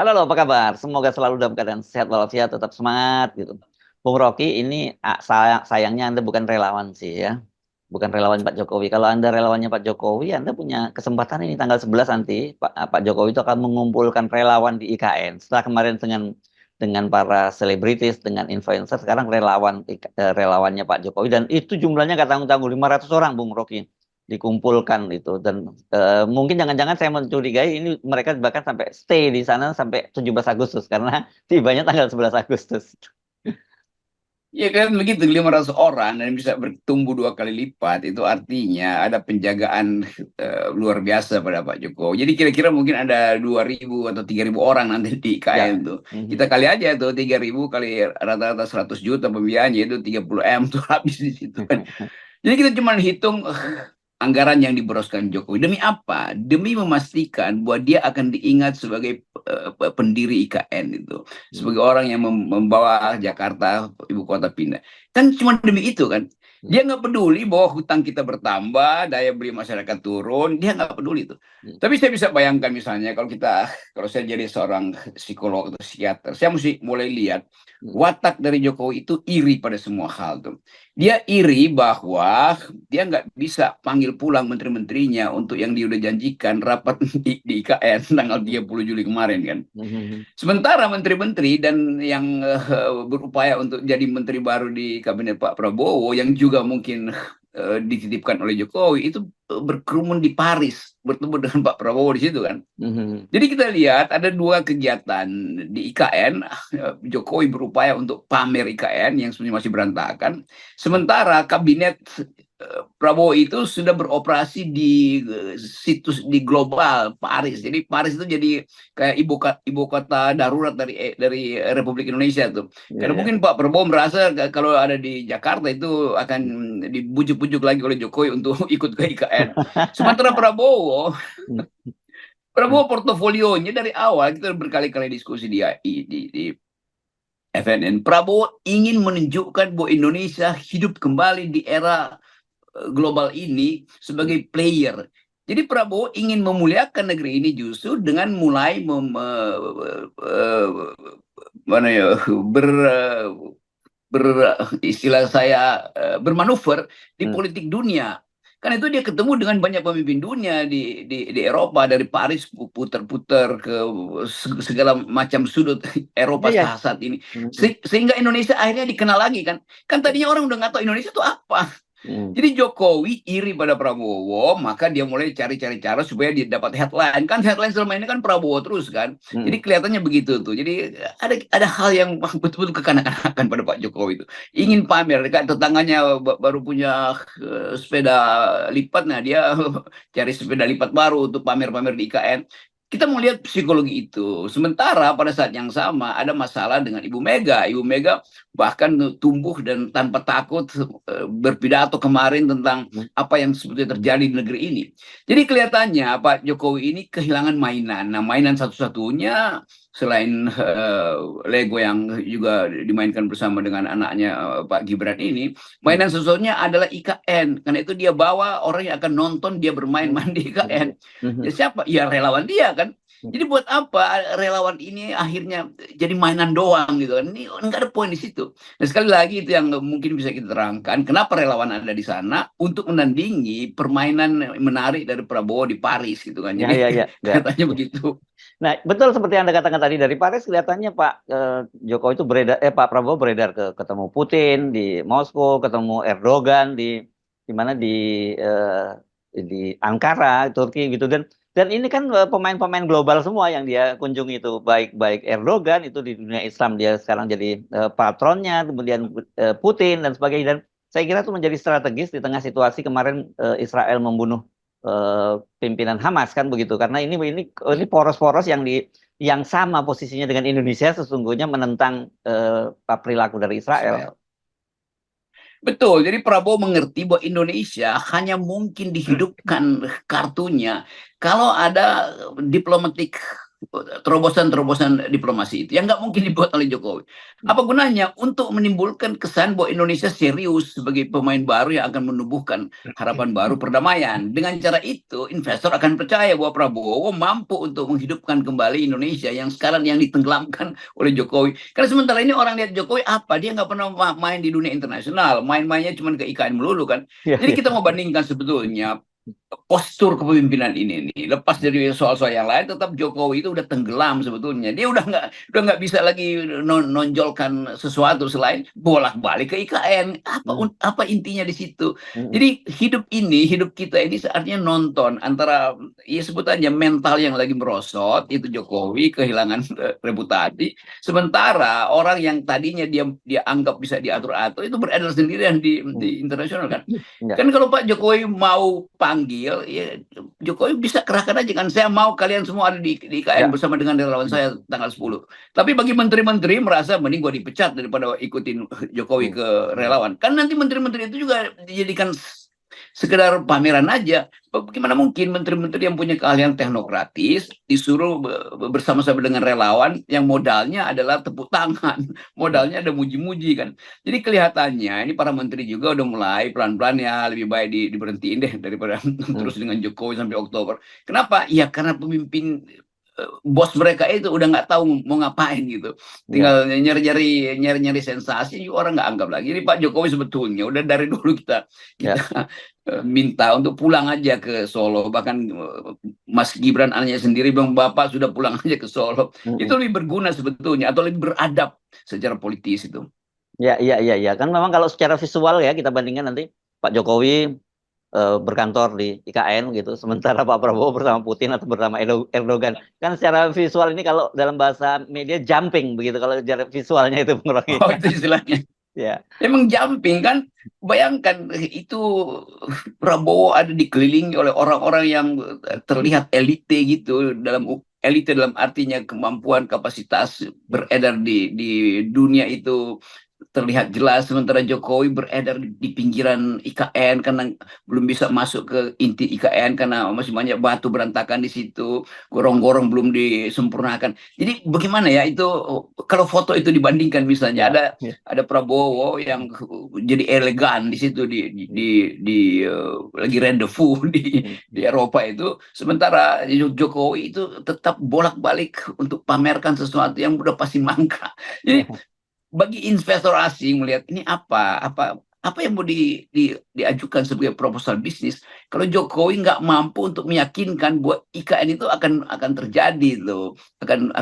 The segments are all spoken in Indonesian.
Halo, apa kabar? Semoga selalu dalam keadaan sehat walafiat, tetap semangat gitu. Bung Rocky, ini sayangnya Anda bukan relawan sih ya. Bukan relawan Pak Jokowi. Kalau Anda relawannya Pak Jokowi, Anda punya kesempatan ini tanggal 11 nanti Pak Jokowi itu akan mengumpulkan relawan di IKN. Setelah kemarin dengan para selebritis, dengan influencer, sekarang relawannya Pak Jokowi dan itu jumlahnya nggak tanggung-tanggung 500 orang Bung Rocky dikumpulkan itu dan mungkin jangan-jangan saya mencurigai ini mereka bahkan sampai stay di sana sampai 17 Agustus karena tibanya tanggal 11 Agustus. Ya kan begitu 500 orang dan bisa bertumbuh 2 kali lipat itu artinya ada penjagaan luar biasa pada Pak Jokowi. Jadi kira-kira mungkin ada 2.000 atau 3.000 orang nanti di IKN Ya. tuh. Kita Mhm. kali aja tuh 3.000 kali rata-rata 100 juta pembiayanya itu 30 M tuh habis di situ kan. Jadi kita cuma hitung anggaran yang diboroskan Jokowi. Demi apa? Demi memastikan bahwa dia akan diingat sebagai pendiri IKN itu. Sebagai orang yang membawa Jakarta, ibu kota pindah. Kan cuma demi itu kan. Dia nggak peduli bahwa hutang kita bertambah, daya beli masyarakat turun, dia nggak peduli itu. Tapi saya bisa bayangkan misalnya kalau saya jadi seorang psikolog atau psikiater, saya mesti mulai lihat watak dari Jokowi itu iri pada semua hal tuh. Dia iri bahwa dia nggak bisa panggil pulang menteri-menterinya untuk yang dia udah janjikan rapat di IKN tanggal 30 Juli kemarin kan. Sementara menteri-menteri dan yang berupaya untuk jadi menteri baru di kabinet Pak Prabowo yang juga mungkin dititipkan oleh Jokowi itu berkerumun di Paris bertemu dengan Pak Prabowo di situ kan. Jadi kita lihat ada 2 kegiatan di IKN. Jokowi berupaya untuk pamer IKN yang sebenarnya masih berantakan. Sementara kabinet Prabowo itu sudah beroperasi di situs di global Paris. Jadi Paris itu jadi kayak ibu kota darurat dari Republik Indonesia tuh. Ya, Karena ya. mungkin Pak Prabowo merasa kalau ada di Jakarta itu akan dibujuk-bujuk lagi oleh Jokowi untuk ikut ke IKN. Sementara Prabowo portofolionya dari awal kita berkali-kali diskusi di FNN. Prabowo ingin menunjukkan bahwa Indonesia hidup kembali di era global ini sebagai player. Jadi Prabowo ingin memuliakan negeri ini justru dengan mulai mana ya ber istilah saya bermanuver di politik dunia. Karena itu dia ketemu dengan banyak pemimpin dunia di Eropa dari Paris putar-putar ke segala macam sudut Ya, Eropa ya. saat ini. Sehingga Indonesia akhirnya dikenal lagi kan. Kan tadinya orang udah nggak tahu Indonesia itu apa. Jadi Jokowi iri pada Prabowo, maka dia mulai cari-cari cara supaya dia dapat headline. Kan headline selama ini kan Prabowo terus kan. Jadi kelihatannya begitu tuh. Jadi ada hal yang betul-betul kekanak-kanakan pada Pak Jokowi itu. Ingin pamer, kan tetangganya baru punya sepeda lipat, nah dia cari sepeda lipat baru untuk pamer-pamer di IKN. Kita mau lihat psikologi itu. Sementara pada saat yang sama ada masalah dengan Ibu Mega. Ibu Mega bahkan tumbuh dan tanpa takut berpidato kemarin tentang apa yang sebetulnya terjadi di negeri ini. Jadi kelihatannya Pak Jokowi ini kehilangan mainan. Nah, mainan satu-satunya selain Lego yang juga dimainkan bersama dengan anaknya Pak Gibran ini, mainan satu-satunya adalah IKN. Karena itu dia bawa orang yang akan nonton dia bermain-main di IKN. Ya siapa? Ya relawan dia kan. Jadi buat apa relawan ini akhirnya jadi mainan doang gitu kan? Ini nggak ada poin di situ. Nah sekali lagi itu yang mungkin bisa kita terangkan. Kenapa relawan ada di sana untuk menandingi permainan menarik dari Prabowo di Paris gitu kan? Ya, Jadi ya, ya, ya. katanya begitu. Nah, betul seperti Anda katakan tadi dari Paris kelihatannya Pak Jokowi itu Pak Prabowo beredar ketemu Putin di Moskow, ketemu Erdogan di mana di Ankara, Turki gitu dan ini kan pemain-pemain global semua yang dia kunjungi itu baik Erdogan itu di dunia Islam dia sekarang jadi patronnya, kemudian Putin dan sebagainya dan saya kira itu menjadi strategis di tengah situasi kemarin Israel membunuh pimpinan Hamas kan begitu karena ini poros-poros yang sama posisinya dengan Indonesia sesungguhnya menentang perilaku dari Israel. Israel. Betul, jadi Prabowo mengerti bahwa Indonesia hanya mungkin dihidupkan kartunya kalau ada diplomatic terobosan-terobosan diplomasi itu yang nggak mungkin dibuat oleh Jokowi. Apa gunanya? Untuk menimbulkan kesan bahwa Indonesia serius sebagai pemain baru yang akan menumbuhkan harapan baru perdamaian. Dengan cara itu, investor akan percaya bahwa Prabowo mampu untuk menghidupkan kembali Indonesia yang sekarang yang ditenggelamkan oleh Jokowi. Karena sementara ini orang lihat Jokowi apa? Dia nggak pernah main di dunia internasional. Main-mainnya cuma ke IKN melulu kan. Iya, Jadi iya. kita mau bandingkan sebetulnya postur kepemimpinan ini nih, lepas dari soal-soal yang lain, tetap Jokowi itu udah tenggelam sebetulnya. Dia udah nggak bisa lagi nonjolkan sesuatu selain bolak-balik ke IKN. Hmm, Apa intinya di situ? hmm, Jadi hidup kita ini seartinya nonton antara, ya sebut aja, mental yang lagi merosot itu Jokowi kehilangan reputasi, sementara orang yang tadinya dia anggap bisa diatur-atur itu beredar sendirian hmm. di internasional kan. Ya, Kan kalau Pak Jokowi mau panggil, ya Jokowi bisa kerahkan aja kan. Saya mau kalian semua ada di IKN ya. bersama dengan relawan Hmm, saya tanggal 10. Tapi bagi menteri-menteri merasa mending gua dipecat daripada ikutin Jokowi hmm, ke hmm. relawan. Kan nanti menteri-menteri itu juga dijadikan sekedar pameran aja. Bagaimana mungkin menteri-menteri yang punya keahlian teknokratis disuruh bersama-sama dengan relawan yang modalnya adalah tepuk tangan, Hmm. modalnya ada muji-muji kan. Jadi kelihatannya ini para menteri juga udah mulai pelan-pelan ya lebih baik diberhentiin deh daripada Hmm. terus dengan Jokowi sampai Oktober. Kenapa? Ya karena pemimpin bos mereka itu udah nggak tahu mau ngapain gitu. Ya, Tinggal nyari-nyari sensasi, orang nggak anggap lagi. Jadi Pak Jokowi sebetulnya udah dari dulu kita kita ya. minta untuk pulang aja ke Solo. Bahkan Mas Gibran anaknya sendiri bilang Bapak sudah pulang aja ke Solo. Hmm, Itu hmm. lebih berguna sebetulnya atau lebih beradab secara politis itu. Ya, iya, iya, iya. Kan memang kalau secara visual ya kita bandingkan nanti Pak Jokowi berkantor di IKN gitu, sementara Pak Prabowo bersama Putin atau bersama Erdogan. Kan secara visual ini kalau dalam bahasa media jumping begitu kalau secara visualnya itu Bung Rocky. Oh itu istilahnya. Ya, Emang jumping kan? Bayangkan itu Prabowo ada dikelilingi oleh orang-orang yang terlihat elite gitu elite dalam artinya kemampuan kapasitas beredar di dunia itu terlihat jelas, sementara Jokowi beredar di pinggiran IKN karena belum bisa masuk ke inti IKN karena masih banyak batu berantakan di situ, gorong-gorong belum disempurnakan. Jadi bagaimana ya itu kalau foto itu dibandingkan misalnya ya, ada ya. ada Prabowo yang jadi elegan di situ lagi rendezvous di Eropa itu, sementara Jokowi itu tetap bolak-balik untuk pamerkan sesuatu yang udah pasti mangkrak. Jadi bagi investor asing melihat ini apa yang mau diajukan sebagai proposal bisnis kalau Jokowi nggak mampu untuk meyakinkan bahwa IKN itu akan terjadi loh, akan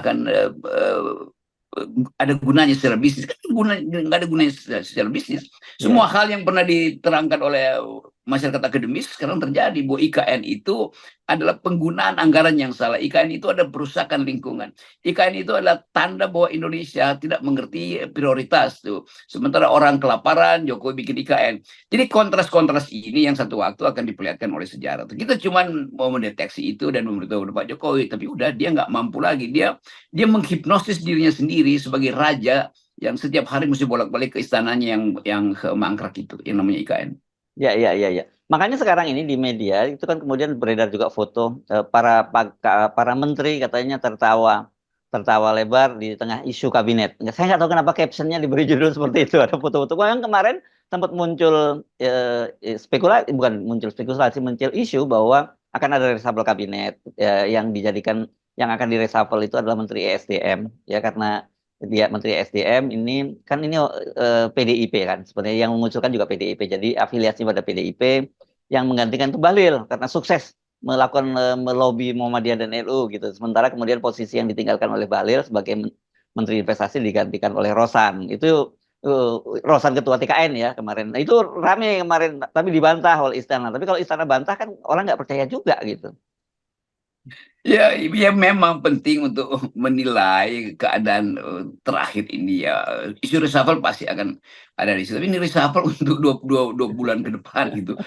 ada gunanya secara bisnis kan, nggak ada gunanya secara bisnis. Ya, Semua hal yang pernah diterangkan oleh masyarakat akademis sekarang terjadi bahwa IKN itu adalah penggunaan anggaran yang salah. IKN itu ada perusakan lingkungan. IKN itu adalah tanda bahwa Indonesia tidak mengerti prioritas tuh. Sementara orang kelaparan, Jokowi bikin IKN. Jadi kontras-kontras ini yang satu waktu akan diperlihatkan oleh sejarah. Kita cuma mau mendeteksi itu dan memberitahu Pak Jokowi, tapi udah dia nggak mampu lagi. Dia menghipnosis dirinya sendiri sebagai raja yang setiap hari mesti bolak-balik ke istananya yang mangkrak itu, yang namanya IKN. ya, ya, ya, ya. Makanya sekarang ini di media itu kan kemudian beredar juga foto para menteri katanya tertawa tertawa lebar di tengah isu kabinet. Saya nggak tahu kenapa captionnya diberi judul seperti itu. Ada foto-foto. Yang kemarin sempat muncul spekulasi, bukan muncul spekulasi, muncul isu bahwa akan ada reshuffle kabinet yang dijadikan yang akan direshuffle itu adalah Menteri ESDM ya karena dia Menteri SDM ini kan ini PDIP kan sebenarnya yang mengusulkan juga PDIP jadi afiliasi pada PDIP yang menggantikan itu Bahlil karena sukses melakukan melobi Muhammadiyah dan NU gitu sementara kemudian posisi yang ditinggalkan oleh Bahlil sebagai Menteri Investasi digantikan oleh Rosan itu eh, Rosan ketua TKN ya kemarin nah, itu rame kemarin tapi dibantah oleh Istana tapi kalau Istana bantah kan orang nggak percaya juga gitu. Ya memang penting untuk menilai keadaan terakhir ini ya. Isu reshuffle pasti akan ada di situ. Tapi ini reshuffle untuk dua bulan ke depan gitu.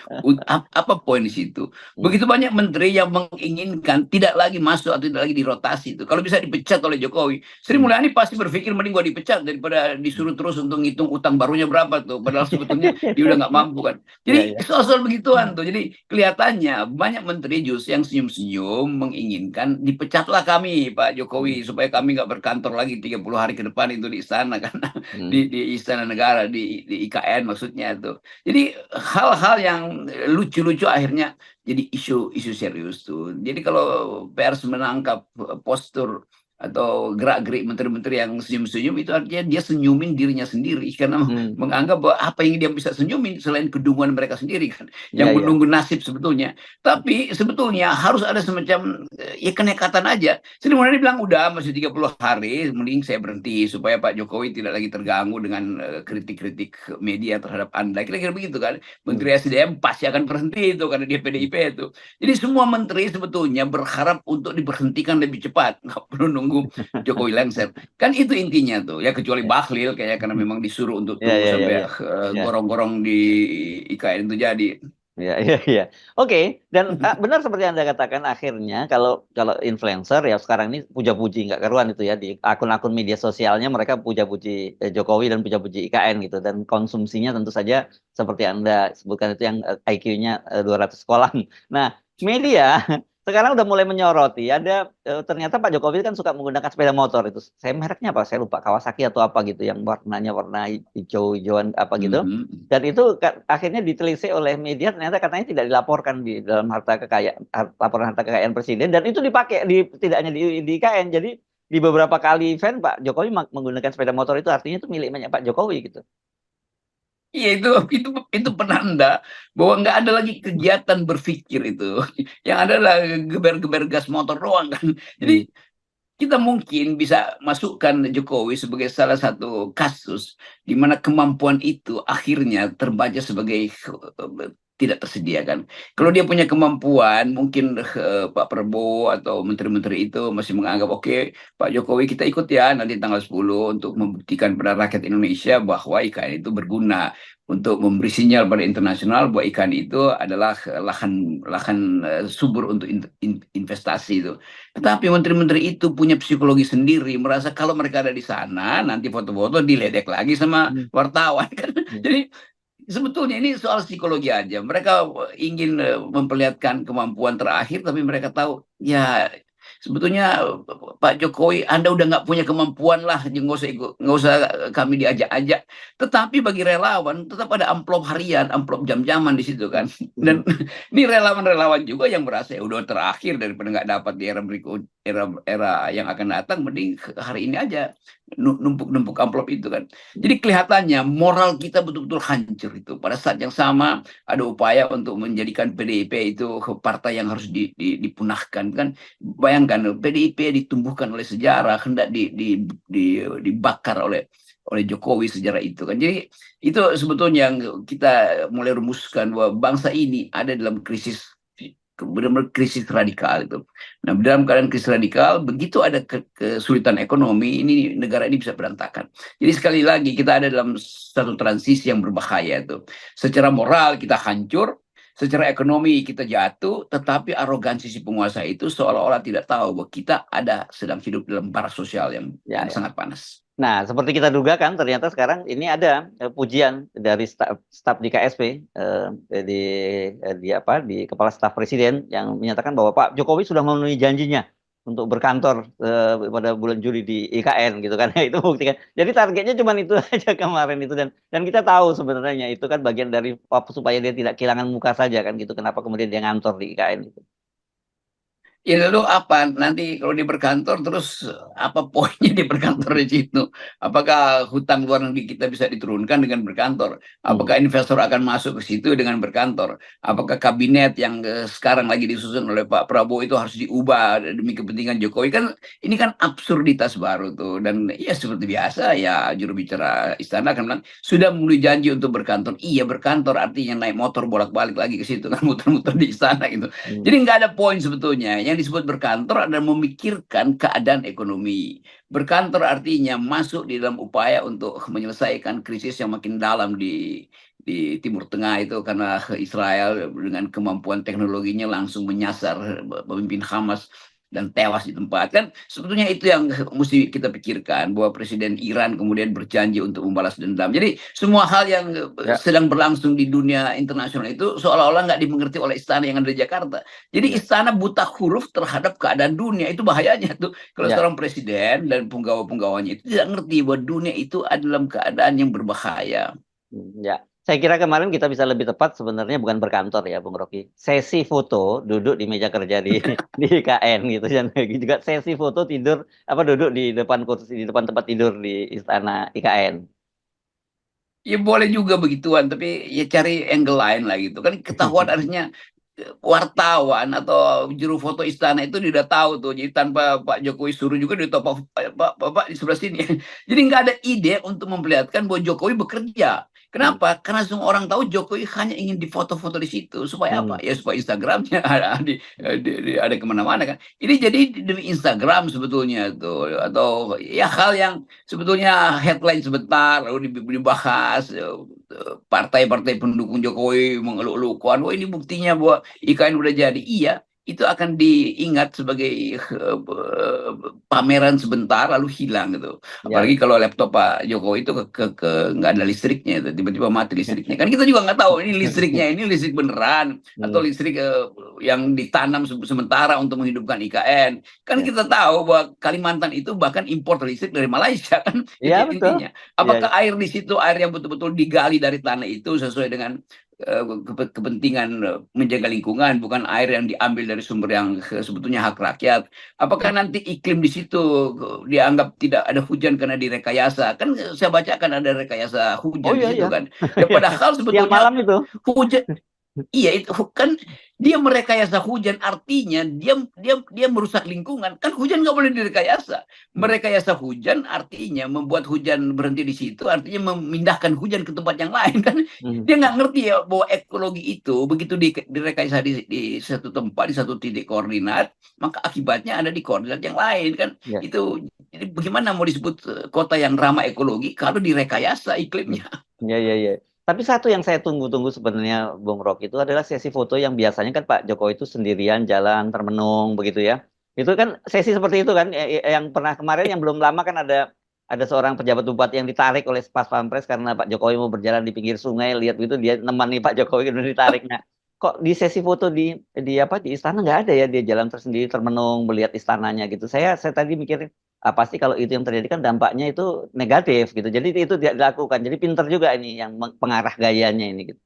Apa poin di situ? Hmm. Begitu banyak menteri yang menginginkan tidak lagi masuk atau tidak lagi dirotasi itu. Kalau bisa dipecat oleh Jokowi, Sri Hmm. Mulyani pasti berpikir mending gua dipecat daripada disuruh terus untuk ngitung utang barunya berapa tuh. Padahal sebetulnya dia udah nggak mampu kan. Iya, Jadi iya. soal-soal begituan tuh. Jadi kelihatannya banyak menteri justru yang senyum-senyum menginginkan menginginkan dipecatlah kami Pak Jokowi supaya kami nggak berkantor lagi 30 hari ke depan itu di istana karena di istana negara di IKN maksudnya itu. Jadi hal-hal yang lucu-lucu akhirnya jadi isu serius tuh. Jadi kalau pers menangkap postur atau gerak-gerik menteri-menteri yang senyum-senyum itu artinya dia senyumin dirinya sendiri karena menganggap bahwa apa yang dia bisa senyumin selain kedunguan mereka sendiri kan yang Iya, iya. menunggu nasib sebetulnya. Tapi sebetulnya harus ada semacam ya kenekatan aja. Sri Mulyani bilang udah masih 30 hari mending saya berhenti supaya Pak Jokowi tidak lagi terganggu dengan kritik-kritik media terhadap Anda. Kira-kira begitu kan. Menteri SDM pasti akan berhenti itu karena dia PDIP itu. Jadi semua menteri sebetulnya berharap untuk diberhentikan lebih cepat. Nggak perlu nunggu Jokowi lengser. Kan itu intinya tuh. Ya kecuali Bahlil kayak karena memang disuruh untuk Iya, tunggu iya, iya, sampai iya. Iya. gorong-gorong di IKN itu jadi. Iya, iya, iya. Oke, dan benar seperti Anda katakan akhirnya kalau kalau influencer ya sekarang ini puja-puji nggak karuan itu ya di akun-akun media sosialnya mereka puja-puji Jokowi dan puja-puji IKN gitu dan konsumsinya tentu saja seperti Anda sebutkan itu yang IQ-nya 200 sekolah. Nah, media sekarang udah mulai menyoroti ada ternyata Pak Jokowi kan suka menggunakan sepeda motor itu. Saya mereknya apa? Saya lupa Kawasaki atau apa gitu yang warnanya warna hijau-hijauan apa gitu. Dan itu akhirnya ditelisik oleh media ternyata katanya tidak dilaporkan di dalam laporan harta kekayaan presiden dan itu dipakai tidak hanya di IKN. Jadi di beberapa kali event Pak Jokowi menggunakan sepeda motor itu artinya itu milik banyak Pak Jokowi gitu. Iya itu penanda bahwa nggak ada lagi kegiatan berpikir itu. Yang ada adalah geber-geber gas motor doang kan. Hmm. Jadi kita mungkin bisa masukkan Jokowi sebagai salah satu kasus di mana kemampuan itu akhirnya terbaca sebagai tidak tersedia kan. Kalau dia punya kemampuan, mungkin Pak Prabowo atau menteri-menteri itu masih menganggap oke, Pak Jokowi kita ikut ya nanti tanggal 10 untuk membuktikan pada rakyat Indonesia bahwa IKN itu berguna untuk memberi sinyal pada internasional bahwa ikan itu adalah lahan lahan subur untuk investasi itu. Tetapi menteri-menteri itu punya psikologi sendiri, merasa kalau mereka ada di sana, nanti foto-foto diledek lagi sama Hmm. wartawan kan. Hmm. Jadi sebetulnya ini soal psikologi aja. Mereka ingin memperlihatkan kemampuan terakhir, tapi mereka tahu ya sebetulnya Pak Jokowi, Anda udah nggak punya kemampuan lah, nggak usah kami diajak-ajak. Tetapi bagi relawan tetap ada amplop harian, amplop jam-jaman di situ kan. Dan ini relawan-relawan juga yang merasa ya udah terakhir daripada nggak dapat di era berikut, era yang akan datang, mending hari ini aja numpuk-numpuk amplop itu kan. Jadi kelihatannya moral kita betul-betul hancur itu. Pada saat yang sama ada upaya untuk menjadikan PDIP itu partai yang harus dipunahkan kan. Bayangkan PDIP ditumbuhkan oleh sejarah, hendak dibakar oleh Jokowi sejarah itu kan. Jadi itu sebetulnya yang kita mulai rumuskan bahwa bangsa ini ada dalam krisis benar-benar krisis radikal itu. Nah, dalam keadaan krisis radikal, begitu ada kesulitan ekonomi, ini negara ini bisa berantakan. Jadi sekali lagi kita ada dalam satu transisi yang berbahaya itu. Secara moral kita hancur, secara ekonomi kita jatuh, tetapi arogansi si penguasa itu seolah-olah tidak tahu bahwa kita sedang hidup dalam bara sosial yang Ya, ya. sangat panas. Nah, seperti kita duga kan, ternyata sekarang ini ada pujian dari staf di KSP di kepala staf presiden yang menyatakan bahwa Pak Jokowi sudah memenuhi janjinya untuk berkantor pada bulan Juli di IKN gitu kan. Itu buktikan. Jadi targetnya cuma itu aja kemarin itu dan kita tahu sebenarnya itu kan bagian dari supaya dia tidak kehilangan muka saja kan gitu. Kenapa kemudian dia ngantor di IKN gitu. Ya lalu apa nanti kalau dia berkantor terus apa poinnya dia berkantor di situ? Apakah hutang luar negeri kita bisa diturunkan dengan berkantor? Apakah investor akan masuk ke situ dengan berkantor? Apakah kabinet yang sekarang lagi disusun oleh Pak Prabowo itu harus diubah demi kepentingan Jokowi? Kan ini kan absurditas baru tuh dan ya seperti biasa ya juru bicara istana akan bilang sudah memenuhi janji untuk berkantor. Iya berkantor artinya naik motor bolak-balik lagi ke situ kan muter-muter di istana gitu. Jadi nggak ada poin sebetulnya. Yang disebut berkantor adalah memikirkan keadaan ekonomi. Berkantor artinya masuk di dalam upaya untuk menyelesaikan krisis yang makin dalam di Timur Tengah itu karena Israel dengan kemampuan teknologinya langsung menyasar pemimpin Hamas dan tewas di tempat. Kan sebetulnya itu yang mesti kita pikirkan, bahwa Presiden Iran kemudian berjanji untuk membalas dendam. Jadi semua hal yang Ya, sedang berlangsung di dunia internasional itu seolah-olah nggak dimengerti oleh istana yang ada di Jakarta. Jadi ya, istana buta huruf terhadap keadaan dunia, itu bahayanya tuh. Kalau ya, seorang presiden dan penggawa-penggawanya itu tidak ngerti bahwa dunia itu adalah dalam keadaan yang berbahaya. ya. Saya kira kemarin kita bisa lebih tepat sebenarnya bukan berkantor ya, Bung Rocky. Sesi foto duduk di meja kerja di di IKN gitu, dan juga sesi foto tidur apa duduk di depan kursi di depan tempat tidur di istana IKN. Ya boleh juga begituan, tapi ya cari angle lain lah gitu. Kan ketahuan harusnya wartawan atau juru foto istana itu dia udah tahu tuh. Jadi tanpa Pak Jokowi suruh juga dia tahu Pak di sebelah sini. Jadi nggak ada ide untuk memperlihatkan bahwa Jokowi bekerja. Hmm, Kenapa? Karena semua orang tahu Jokowi hanya ingin difoto-foto di situ. Supaya hmm, apa? Ya supaya Instagramnya ada kemana-mana kan. Ini jadi demi Instagram sebetulnya tuh. Atau ya hal yang sebetulnya headline sebentar lalu dibahas partai-partai pendukung Jokowi mengeluh-elukan, wah ini buktinya bahwa IKN udah jadi. Iya, itu akan diingat sebagai pameran sebentar lalu hilang gitu. ya, Apalagi kalau laptop Pak Jokowi itu nggak ada listriknya, itu tiba-tiba mati listriknya. Kan kita juga nggak tahu ini listrik beneran atau hmm, listrik yang ditanam sementara untuk menghidupkan IKN. Kan ya, kita tahu bahwa Kalimantan itu bahkan impor listrik dari Malaysia kan, ya itu betul. intinya. Ya, Apakah air di situ air yang betul-betul digali dari tanah itu sesuai dengan kepentingan menjaga lingkungan, bukan air yang diambil dari sumber yang sebetulnya hak rakyat. Apakah nanti iklim di situ dianggap tidak ada hujan karena direkayasa? Kan saya baca kan ada rekayasa oh hujan di iya situ ya, kan. Ya padahal siang malam sebetulnya itu. hujan. Iya itu kan dia merekayasa hujan, artinya dia merusak lingkungan. Kan hujan nggak boleh direkayasa. Hmm, Merekayasa hujan artinya membuat hujan berhenti di situ, artinya memindahkan hujan ke tempat yang lain kan. hmm, Dia nggak ngerti ya bahwa ekologi itu begitu direkayasa di satu tempat, di satu titik koordinat, maka akibatnya ada di koordinat yang lain kan. ya, Itu jadi bagaimana mau disebut kota yang ramah ekologi kalau direkayasa hmm, iklimnya? ya, ya, ya. Tapi satu yang saya tunggu-tunggu sebenarnya, Bung Rocky, itu adalah sesi foto yang biasanya kan Pak Jokowi itu sendirian jalan termenung begitu ya. Itu kan sesi seperti itu kan, yang pernah kemarin yang belum lama kan ada seorang pejabat bupati yang ditarik oleh pas pampres karena Pak Jokowi mau berjalan di pinggir sungai, lihat gitu dia nemani Pak Jokowi kemudian ditarik. Nah, kok di sesi foto di apa di istana nggak ada ya, dia jalan tersendiri termenung melihat istananya gitu. Saya tadi mikir pasti kalau itu yang terjadi kan dampaknya itu negatif gitu. Jadi itu tidak dilakukan. Jadi pinter juga ini yang pengarah gayanya ini gitu.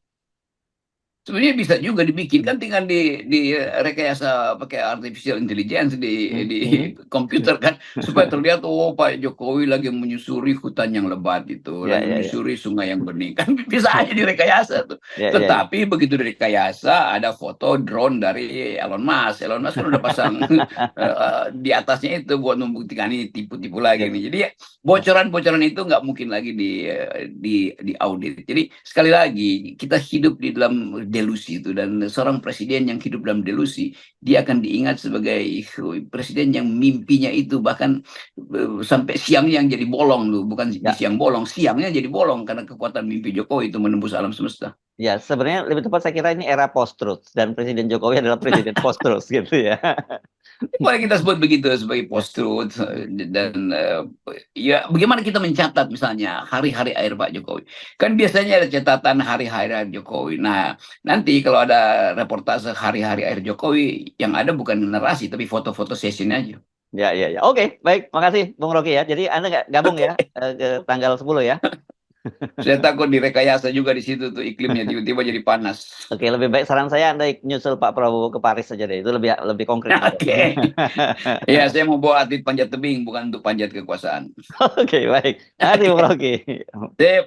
Sebenarnya bisa juga dibikin Hmm. kan, tinggal di rekayasa pakai artificial intelligence Hmm. di Hmm. komputer kan, supaya terlihat oh Pak Jokowi lagi menyusuri hutan yang lebat itu, Ya, lagi ya, ya. menyusuri sungai yang bening kan, bisa aja direkayasa tuh. Ya, ya, ya. Tetapi begitu direkayasa ada foto drone dari Elon Musk. Elon Musk kan udah pasang di atasnya itu buat membuktikan ini tipu-tipu lagi Ya. nih. Jadi bocoran-bocoran itu nggak mungkin lagi di audit. Jadi sekali lagi kita hidup di dalam delusi itu, dan seorang presiden yang hidup dalam delusi dia akan diingat sebagai presiden yang mimpinya itu bahkan sampai siang yang jadi bolong loh, bukan di Ya. siang bolong, siangnya jadi bolong karena kekuatan mimpi Jokowi itu menembus alam semesta. Ya, sebenarnya lebih tepat saya kira ini era post-truth dan Presiden Jokowi adalah presiden post-truth gitu ya. Boleh kita sebut begitu sebagai Ya. post truth. Dan ya bagaimana kita mencatat misalnya hari-hari akhir Pak Jokowi. Kan biasanya ada catatan hari-hari akhir Jokowi. Nah, nanti kalau ada reportase hari-hari akhir Jokowi, yang ada bukan narasi tapi foto-foto session aja. Ya, ya, ya. Oke, baik. Makasih Bung Rocky ya. Jadi Anda nggak gabung ya ke tanggal 10 ya. Saya takut direkayasa juga di situ tuh iklimnya tiba-tiba jadi panas. Oke, lebih baik saran saya Anda nyusul Pak Prabowo ke Paris saja deh. Itu lebih lebih konkret Oke. nampaknya. Ya, saya mau bawa atlet panjat tebing bukan untuk panjat kekuasaan. Oke, baik. Makasih Bung Oke. Rocky. Sip.